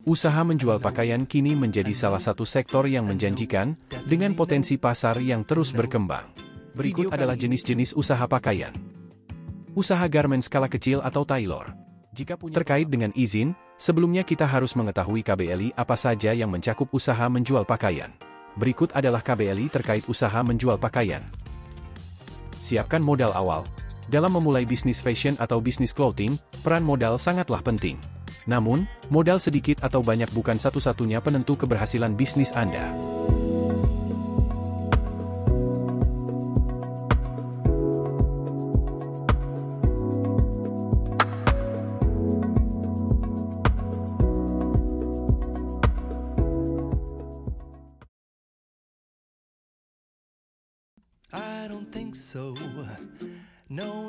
Usaha menjual pakaian kini menjadi salah satu sektor yang menjanjikan, dengan potensi pasar yang terus berkembang. Berikut adalah jenis-jenis usaha pakaian. Usaha garmen skala kecil atau tailor. Terkait dengan izin, sebelumnya kita harus mengetahui KBLI apa saja yang mencakup usaha menjual pakaian. Berikut adalah KBLI terkait usaha menjual pakaian. Siapkan modal awal. Dalam memulai bisnis fashion atau bisnis clothing, peran modal sangatlah penting. Namun, modal sedikit atau banyak bukan satu-satunya penentu keberhasilan bisnis Anda.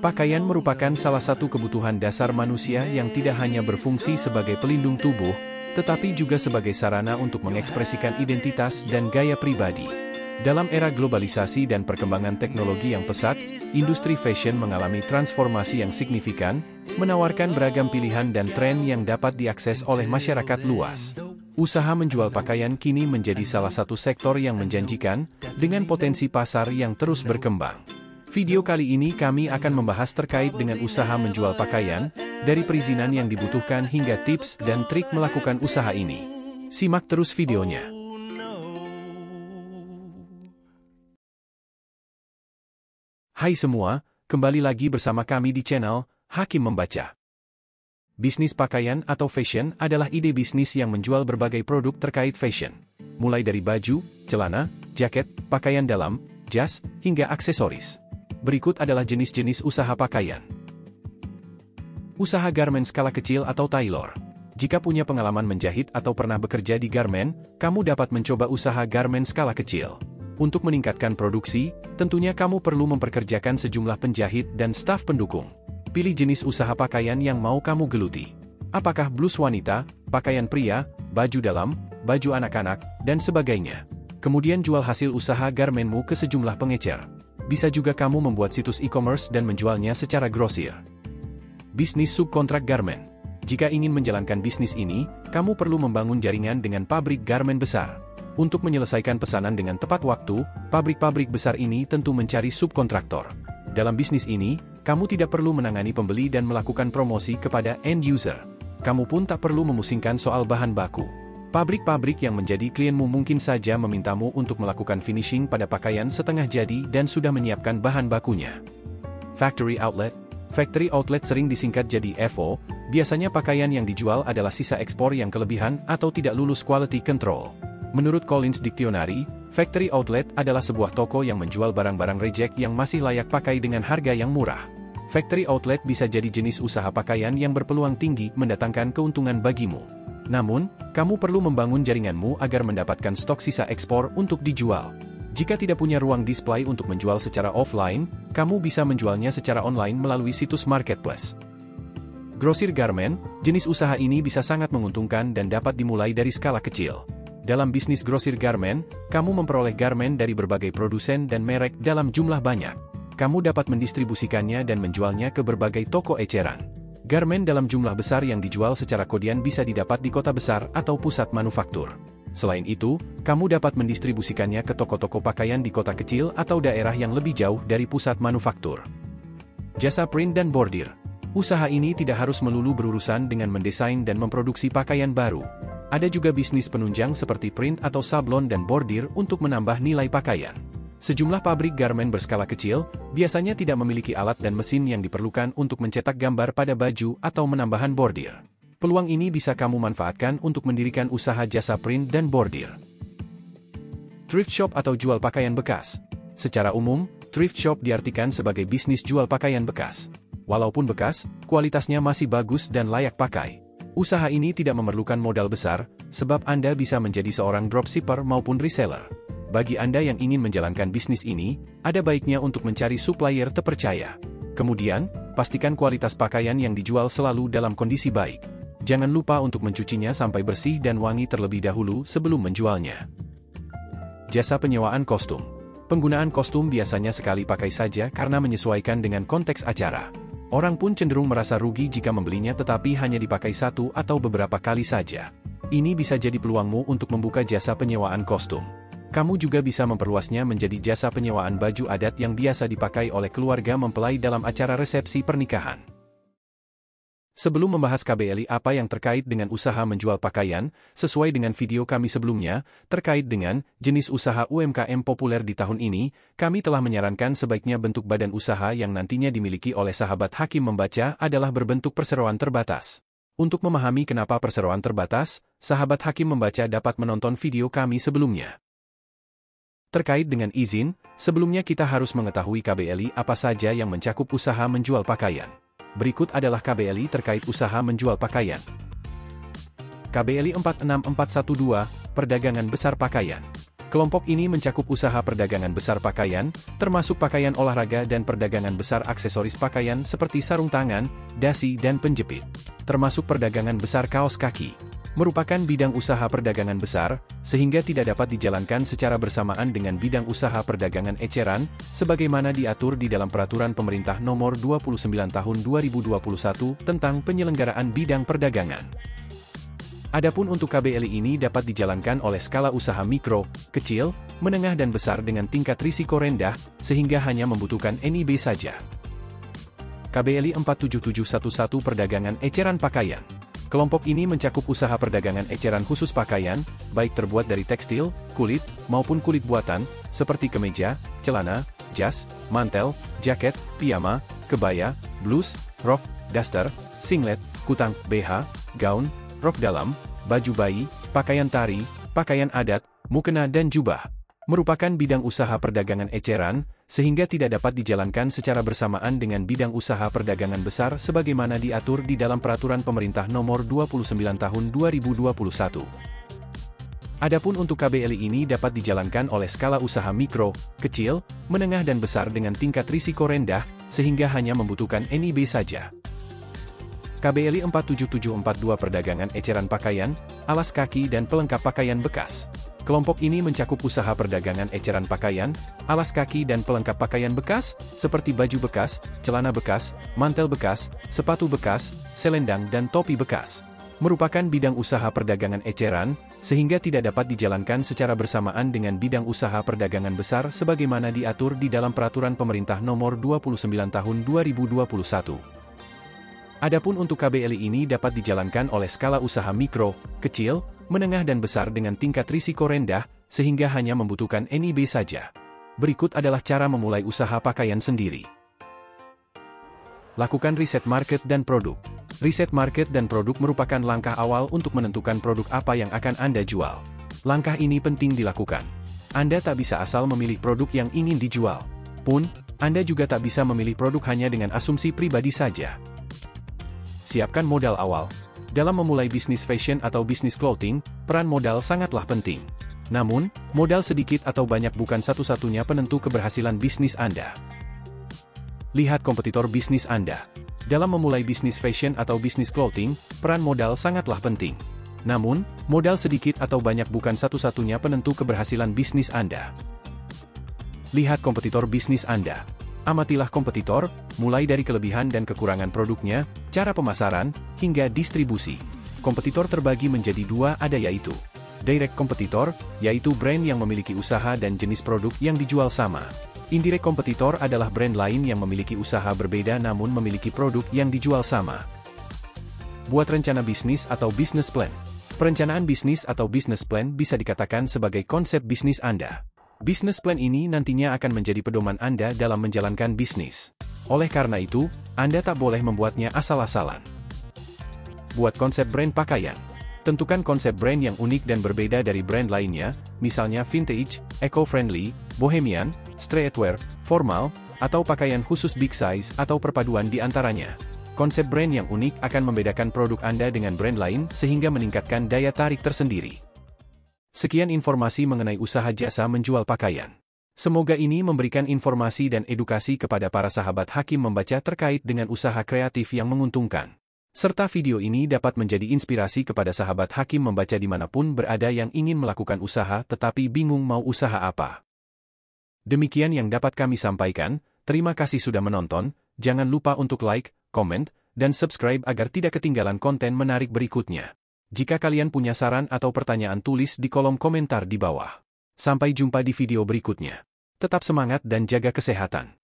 Pakaian merupakan salah satu kebutuhan dasar manusia yang tidak hanya berfungsi sebagai pelindung tubuh, tetapi juga sebagai sarana untuk mengekspresikan identitas dan gaya pribadi. Dalam era globalisasi dan perkembangan teknologi yang pesat, industri fashion mengalami transformasi yang signifikan, menawarkan beragam pilihan dan tren yang dapat diakses oleh masyarakat luas. Usaha menjual pakaian kini menjadi salah satu sektor yang menjanjikan, dengan potensi pasar yang terus berkembang. Video kali ini kami akan membahas terkait dengan usaha menjual pakaian, dari perizinan yang dibutuhkan hingga tips dan trik melakukan usaha ini. Simak terus videonya. Hai semua, kembali lagi bersama kami di channel Hakim Membaca. Bisnis pakaian atau fashion adalah ide bisnis yang menjual berbagai produk terkait fashion. Mulai dari baju, celana, jaket, pakaian dalam, jas, hingga aksesoris. Berikut adalah jenis-jenis usaha pakaian. Usaha garmen skala kecil atau tailor. Jika punya pengalaman menjahit atau pernah bekerja di garmen, kamu dapat mencoba usaha garmen skala kecil. Untuk meningkatkan produksi, tentunya kamu perlu memperkerjakan sejumlah penjahit dan staf pendukung. Pilih jenis usaha pakaian yang mau kamu geluti. Apakah blus wanita, pakaian pria, baju dalam, baju anak-anak, dan sebagainya. Kemudian jual hasil usaha garmenmu ke sejumlah pengecer. Bisa juga kamu membuat situs e-commerce dan menjualnya secara grosir. Bisnis subkontrak garmen. Jika ingin menjalankan bisnis ini, kamu perlu membangun jaringan dengan pabrik garmen besar. Untuk menyelesaikan pesanan dengan tepat waktu, pabrik-pabrik besar ini tentu mencari subkontraktor. Dalam bisnis ini, kamu tidak perlu menangani pembeli dan melakukan promosi kepada end user. Kamu pun tak perlu memusingkan soal bahan baku. Pabrik-pabrik yang menjadi klienmu mungkin saja memintamu untuk melakukan finishing pada pakaian setengah jadi dan sudah menyiapkan bahan bakunya. Factory Outlet. Factory Outlet sering disingkat jadi FO, biasanya pakaian yang dijual adalah sisa ekspor yang kelebihan atau tidak lulus quality control. Menurut Collins Dictionary, Factory Outlet adalah sebuah toko yang menjual barang-barang reject yang masih layak pakai dengan harga yang murah. Factory Outlet bisa jadi jenis usaha pakaian yang berpeluang tinggi mendatangkan keuntungan bagimu. Namun, kamu perlu membangun jaringanmu agar mendapatkan stok sisa ekspor untuk dijual. Jika tidak punya ruang display untuk menjual secara offline, kamu bisa menjualnya secara online melalui situs marketplace. Grosir garmen, jenis usaha ini bisa sangat menguntungkan dan dapat dimulai dari skala kecil. Dalam bisnis grosir garmen, kamu memperoleh garmen dari berbagai produsen dan merek dalam jumlah banyak. Kamu dapat mendistribusikannya dan menjualnya ke berbagai toko eceran. Garmen dalam jumlah besar yang dijual secara kodian bisa didapat di kota besar atau pusat manufaktur. Selain itu, kamu dapat mendistribusikannya ke toko-toko pakaian di kota kecil atau daerah yang lebih jauh dari pusat manufaktur. Jasa print dan bordir. Usaha ini tidak harus melulu berurusan dengan mendesain dan memproduksi pakaian baru. Ada juga bisnis penunjang seperti print atau sablon dan bordir untuk menambah nilai pakaian. Sejumlah pabrik garmen berskala kecil, biasanya tidak memiliki alat dan mesin yang diperlukan untuk mencetak gambar pada baju atau menambahkan bordir. Peluang ini bisa kamu manfaatkan untuk mendirikan usaha jasa print dan bordir. Thrift shop atau jual pakaian bekas. Secara umum, thrift shop diartikan sebagai bisnis jual pakaian bekas. Walaupun bekas, kualitasnya masih bagus dan layak pakai. Usaha ini tidak memerlukan modal besar, sebab Anda bisa menjadi seorang dropshipper maupun reseller. Bagi Anda yang ingin menjalankan bisnis ini, ada baiknya untuk mencari supplier terpercaya. Kemudian, pastikan kualitas pakaian yang dijual selalu dalam kondisi baik. Jangan lupa untuk mencucinya sampai bersih dan wangi terlebih dahulu sebelum menjualnya. Jasa penyewaan kostum. Penggunaan kostum biasanya sekali pakai saja karena menyesuaikan dengan konteks acara. Orang pun cenderung merasa rugi jika membelinya tetapi hanya dipakai satu atau beberapa kali saja. Ini bisa jadi peluangmu untuk membuka jasa penyewaan kostum. Kamu juga bisa memperluasnya menjadi jasa penyewaan baju adat yang biasa dipakai oleh keluarga mempelai dalam acara resepsi pernikahan. Sebelum membahas KBLI apa yang terkait dengan usaha menjual pakaian, sesuai dengan video kami sebelumnya, terkait dengan jenis usaha UMKM populer di tahun ini, kami telah menyarankan sebaiknya bentuk badan usaha yang nantinya dimiliki oleh sahabat Hakim Membaca adalah berbentuk perseroan terbatas. Untuk memahami kenapa perseroan terbatas, sahabat Hakim Membaca dapat menonton video kami sebelumnya. Terkait dengan izin, sebelumnya kita harus mengetahui KBLI apa saja yang mencakup usaha menjual pakaian. Berikut adalah KBLI terkait usaha menjual pakaian. KBLI 46412, Perdagangan Besar Pakaian. Kelompok ini mencakup usaha perdagangan besar pakaian, termasuk pakaian olahraga dan perdagangan besar aksesoris pakaian seperti sarung tangan, dasi dan penjepit. Termasuk perdagangan besar kaos kaki. Merupakan bidang usaha perdagangan besar, sehingga tidak dapat dijalankan secara bersamaan dengan bidang usaha perdagangan eceran, sebagaimana diatur di dalam Peraturan Pemerintah Nomor 29 Tahun 2021 tentang penyelenggaraan bidang perdagangan. Adapun untuk KBLI ini dapat dijalankan oleh skala usaha mikro, kecil, menengah dan besar dengan tingkat risiko rendah, sehingga hanya membutuhkan NIB saja. KBLI 47711 Perdagangan Eceran Pakaian. Kelompok ini mencakup usaha perdagangan eceran khusus pakaian, baik terbuat dari tekstil, kulit, maupun kulit buatan, seperti kemeja, celana, jas, mantel, jaket, piyama, kebaya, blus, rok, daster, singlet, kutang, BH, gaun, rok dalam, baju bayi, pakaian tari, pakaian adat, mukena dan jubah. Merupakan bidang usaha perdagangan eceran, sehingga tidak dapat dijalankan secara bersamaan dengan bidang usaha perdagangan besar sebagaimana diatur di dalam Peraturan Pemerintah Nomor 29 Tahun 2021. Adapun untuk KBLI ini dapat dijalankan oleh skala usaha mikro, kecil, menengah dan besar dengan tingkat risiko rendah, sehingga hanya membutuhkan NIB saja. KBLI 47742 Perdagangan Eceran Pakaian, Alas Kaki dan Pelengkap Pakaian Bekas. Kelompok ini mencakup usaha perdagangan eceran pakaian, alas kaki dan pelengkap pakaian bekas, seperti baju bekas, celana bekas, mantel bekas, sepatu bekas, selendang dan topi bekas. Merupakan bidang usaha perdagangan eceran, sehingga tidak dapat dijalankan secara bersamaan dengan bidang usaha perdagangan besar sebagaimana diatur di dalam Peraturan Pemerintah Nomor 29 Tahun 2021. Adapun untuk KBLI ini dapat dijalankan oleh skala usaha mikro, kecil, menengah dan besar dengan tingkat risiko rendah, sehingga hanya membutuhkan NIB saja. Berikut adalah cara memulai usaha pakaian sendiri. Lakukan riset market dan produk. Riset market dan produk merupakan langkah awal untuk menentukan produk apa yang akan Anda jual. Langkah ini penting dilakukan. Anda tak bisa asal memilih produk yang ingin dijual. Pun, Anda juga tak bisa memilih produk hanya dengan asumsi pribadi saja. Siapkan modal awal. Dalam memulai bisnis fashion atau bisnis clothing, peran modal sangatlah penting. Namun, modal sedikit atau banyak bukan satu-satunya penentu keberhasilan bisnis Anda. Lihat kompetitor bisnis Anda. Dalam memulai bisnis fashion atau bisnis clothing, peran modal sangatlah penting. Namun, modal sedikit atau banyak bukan satu-satunya penentu keberhasilan bisnis Anda. Lihat kompetitor bisnis Anda. Amatilah kompetitor, mulai dari kelebihan dan kekurangan produknya, cara pemasaran, hingga distribusi. Kompetitor terbagi menjadi dua, ada yaitu direct kompetitor, yaitu brand yang memiliki usaha dan jenis produk yang dijual sama. Indirect kompetitor adalah brand lain yang memiliki usaha berbeda namun memiliki produk yang dijual sama. Buat rencana bisnis atau business plan. Perencanaan bisnis atau business plan bisa dikatakan sebagai konsep bisnis Anda. Business plan ini nantinya akan menjadi pedoman Anda dalam menjalankan bisnis. Oleh karena itu, Anda tak boleh membuatnya asal-asalan. Buat konsep brand pakaian. Tentukan konsep brand yang unik dan berbeda dari brand lainnya, misalnya vintage, eco-friendly, bohemian, streetwear, formal, atau pakaian khusus big size atau perpaduan di antaranya. Konsep brand yang unik akan membedakan produk Anda dengan brand lain sehingga meningkatkan daya tarik tersendiri. Sekian informasi mengenai usaha jasa menjual pakaian. Semoga ini memberikan informasi dan edukasi kepada para sahabat Hakim Membaca terkait dengan usaha kreatif yang menguntungkan. Serta video ini dapat menjadi inspirasi kepada sahabat Hakim Membaca dimanapun berada yang ingin melakukan usaha tetapi bingung mau usaha apa. Demikian yang dapat kami sampaikan, terima kasih sudah menonton, jangan lupa untuk like, komen, dan subscribe agar tidak ketinggalan konten menarik berikutnya. Jika kalian punya saran atau pertanyaan, tulis di kolom komentar di bawah. Sampai jumpa di video berikutnya. Tetap semangat dan jaga kesehatan.